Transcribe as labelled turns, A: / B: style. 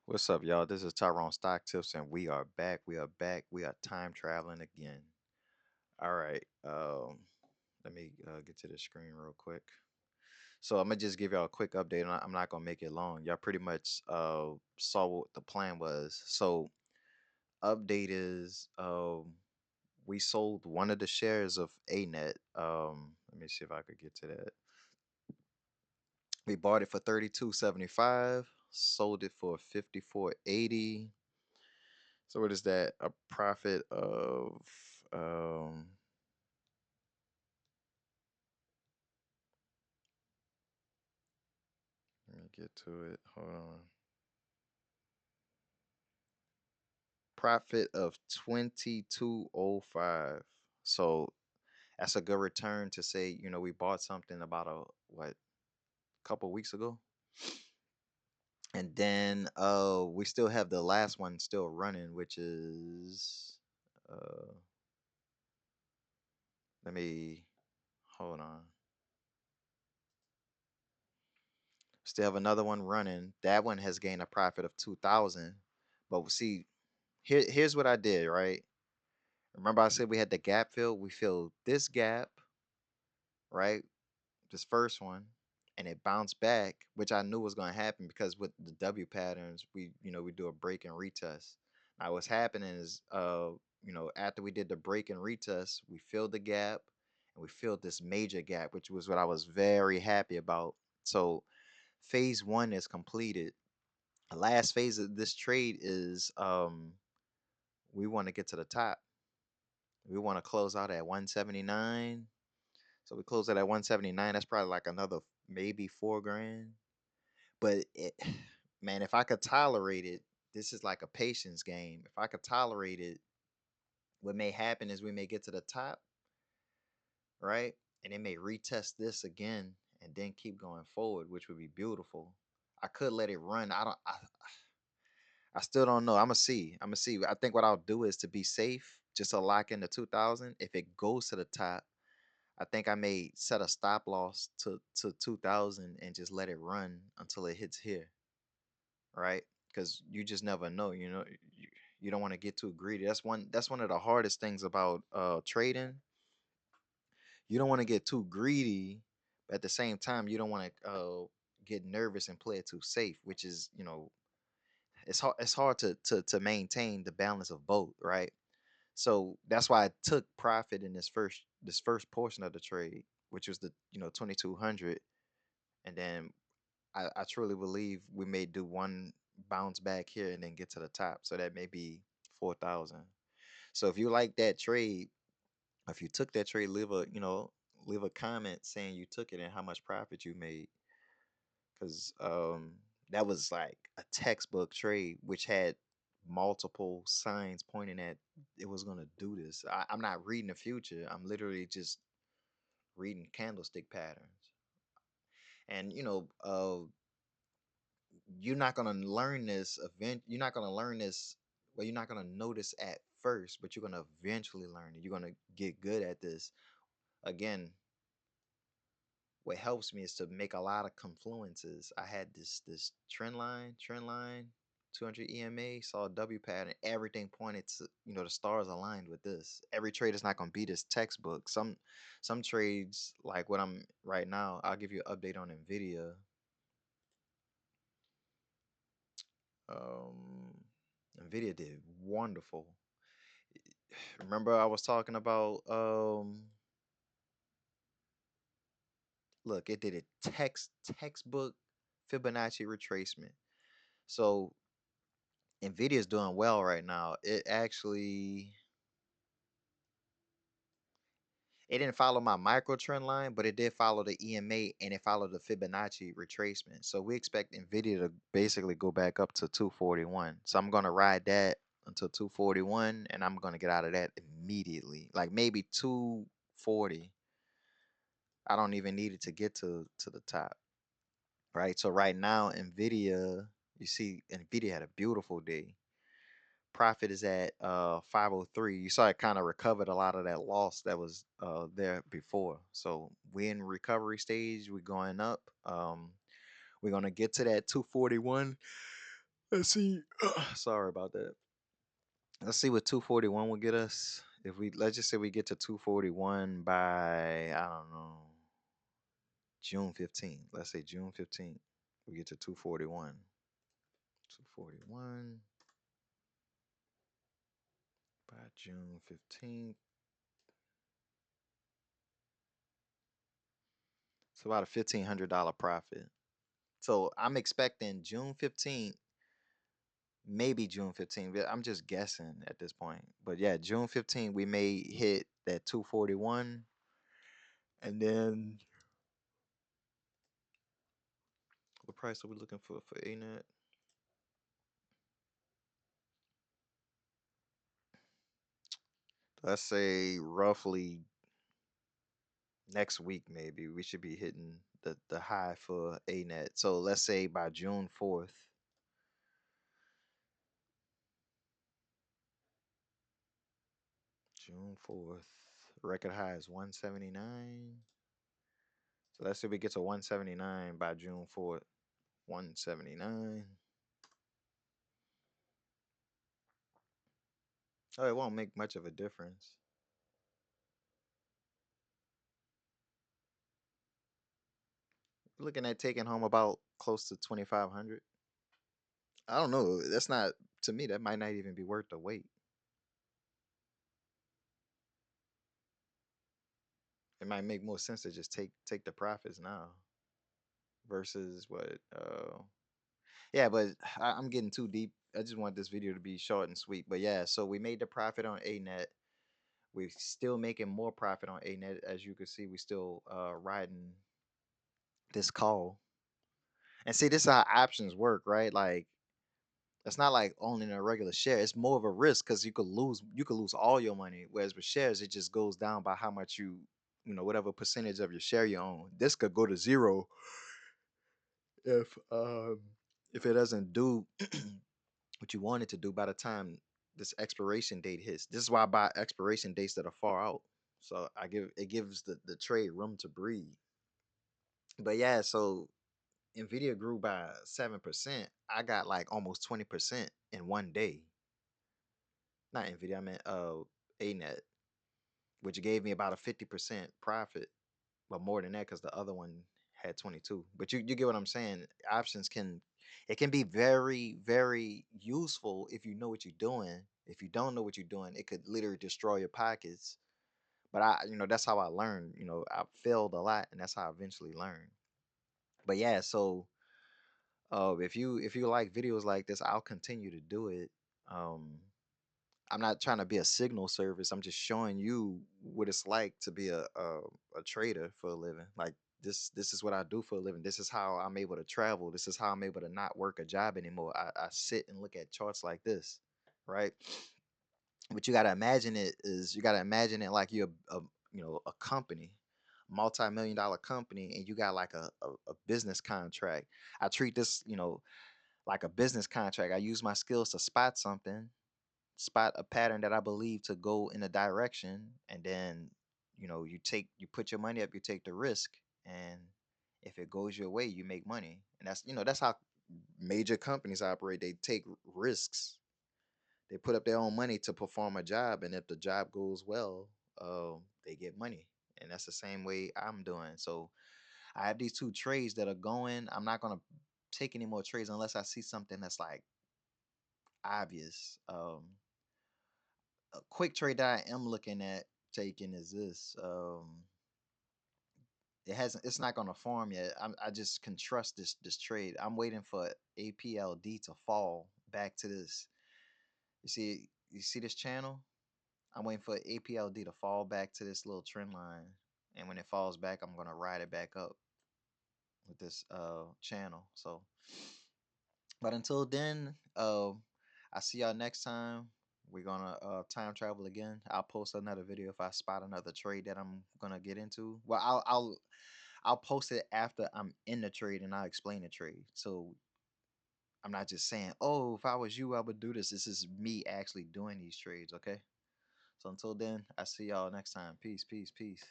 A: What's up, y'all? This is Tyrone Stock Tips, and we are back. We are back. We are time traveling again. All right. Let me get to the screen real quick. So I'm gonna just give y'all a quick update. And I'm not gonna make it long. Y'all pretty much saw what the plan was. So update is we sold one of the shares of ANET. Let me see if I could get to that. We bought it for 32.75, sold it for 54.80. So what is that? A profit of um let me get to it. Hold on. Profit of 2205. So that's a good return to say, we bought something about a what couple weeks ago. And then we still have the last one still running, which is uh let me hold on. Still have another one running. That one has gained a profit of 2000. But see, here's what I did, right? Remember I said we had the gap fill? We filled this gap, right? This first one, and it bounced back, which I knew was going to happen because with the W patterns, we do a break and retest. Now what's happening is after we did the break and retest, we filled the gap and we filled this major gap, which was what I was very happy about. So phase one is completed. The last phase of this trade is we want to get to the top. We want to close out at 179. So we close it at 179. That's probably like another maybe 4 grand. But man, if I could tolerate it, this is like a patience game. If I could tolerate it, what may happen is we may get to the top, right? And it may retest this again and then keep going forward, which would be beautiful. I could let it run. I still don't know. I'm gonna see. I'm gonna see. I think what I'll do is to be safe, just to lock in the 2000. If it goes to the top, I think I may set a stop loss to 2000 and just let it run until it hits here, right? Because you just never know. You don't want to get too greedy. That's one of the hardest things about trading. You don't want to get too greedy, but at the same time, you don't want to get nervous and play it too safe, which is it's hard to maintain the balance of both, right? So that's why I took profit in this first portion of the trade, which was the 2200, and then I truly believe we may do one bounce back here and then get to the top. So that may be 4,000. So if you like that trade, if you took that trade, leave a comment saying you took it and how much profit you made, because that was like a textbook trade which had multiple signs pointing at it was gonna do this. I'm not reading the future. I'm literally just reading candlestick patterns. And you're not gonna learn this event. You're not gonna learn this. Well, you're not gonna notice at first, but you're gonna eventually learn it. You're gonna get good at this. Again, what helps me is to make a lot of confluences. I had this trend line, 200 EMA, saw a W pattern. Everything pointed to, the stars aligned with this. Every trade is not going to be this textbook. Some trades, like what I'm right now, I'll give you an update on NVDA. Um, NVIDIA did wonderful. Remember I was talking about, look, it did a textbook Fibonacci retracement. So Nvidia is doing well right now. It didn't follow my micro trend line, but it did follow the EMA and it followed the Fibonacci retracement. So we expect Nvidia to basically go back up to 241. So I'm gonna ride that until 241, and I'm gonna get out of that immediately. Like maybe 240. I don't even need it to get to the top, right? So right now, Nvidia, you see, Nvidia had a beautiful day. Profit is at 503. You saw it kind of recovered a lot of that loss that was there before. So we're in recovery stage. We're going up. We're gonna get to that 241. Let's see. Sorry about that. Let's see what 241 will get us. If we let's just say we get to 241 by I don't know June 15th. Let's say June 15th. We get to 241. 241 by June 15th. It's about a $1,500 profit. So I'm expecting June 15th, maybe June 15th. I'm just guessing at this point. But yeah, June 15th, we may hit that 241. And then what price are we looking for ANET? Let's say roughly next week, maybe we should be hitting the high for ANET. So let's say by June 4th. June 4th. Record high is 179. So let's say we get to 179 by June 4th. 179. Oh, it won't make much of a difference. We're looking at taking home about close to 2,500. I don't know. That's not to me. That might not even be worth the wait. It might make more sense to just take the profits now versus what. Yeah, but I'm getting too deep. I just want this video to be short and sweet. But yeah, so we made the profit on ANET. We're still making more profit on ANET. As you can see, we still riding this call. And see, this is how options work, right? Like it's not like owning a regular share. It's more of a risk because you could lose all your money. Whereas with shares, it just goes down by how much whatever percentage of your share you own. This could go to zero if um if it doesn't do what you want it to do by the time this expiration date hits. This is why I buy expiration dates that are far out. So it gives the trade room to breathe. But yeah, so Nvidia grew by 7%. I got like almost 20% in one day. Not Nvidia, I meant ANET, which gave me about a 50% profit, but more than that because the other one had 22. But you get what I'm saying? Options can be very, very useful if you know what you're doing. If you don't know what you're doing, it could literally destroy your pockets. But that's how I learned. I failed a lot, and that's how I eventually learned. But yeah, so if you like videos like this, I'll continue to do it. Um, I'm not trying to be a signal service. I'm just showing you what it's like to be a trader for a living. Like this is what I do for a living. This is how I'm able to travel. This is how I'm able to not work a job anymore. I sit and look at charts like this, right? But you gotta imagine it like you're a company, multi-million-dollar company, and you got like a business contract. I treat this, like a business contract. I use my skills to spot a pattern that I believe to go in a direction, and then you put your money up, you take the risk, and if it goes your way, you make money. And that's how major companies operate. They take risks. They put up their own money to perform a job, and if the job goes well, they get money. And that's the same way I'm doing. So I have these two trades that are going. I'm not gonna take any more trades unless I see something that's like obvious. A quick trade that I am looking at taking is this. It's not gonna form yet. I just can trust this trade. I'm waiting for APLD to fall back to this. You see this channel? I'm waiting for APLD to fall back to this little trend line, and when it falls back, I'm gonna ride it back up with this channel. So, but until then, I see y'all next time. We're gonna time travel again. I'll post another video if I spot another trade that I'm gonna get into. Well, I'll post it after I'm in the trade and I'll explain the trade. So I'm not just saying, oh, if I was you, I would do this. This is me actually doing these trades. Okay. So until then, I see y'all next time. Peace, peace, peace.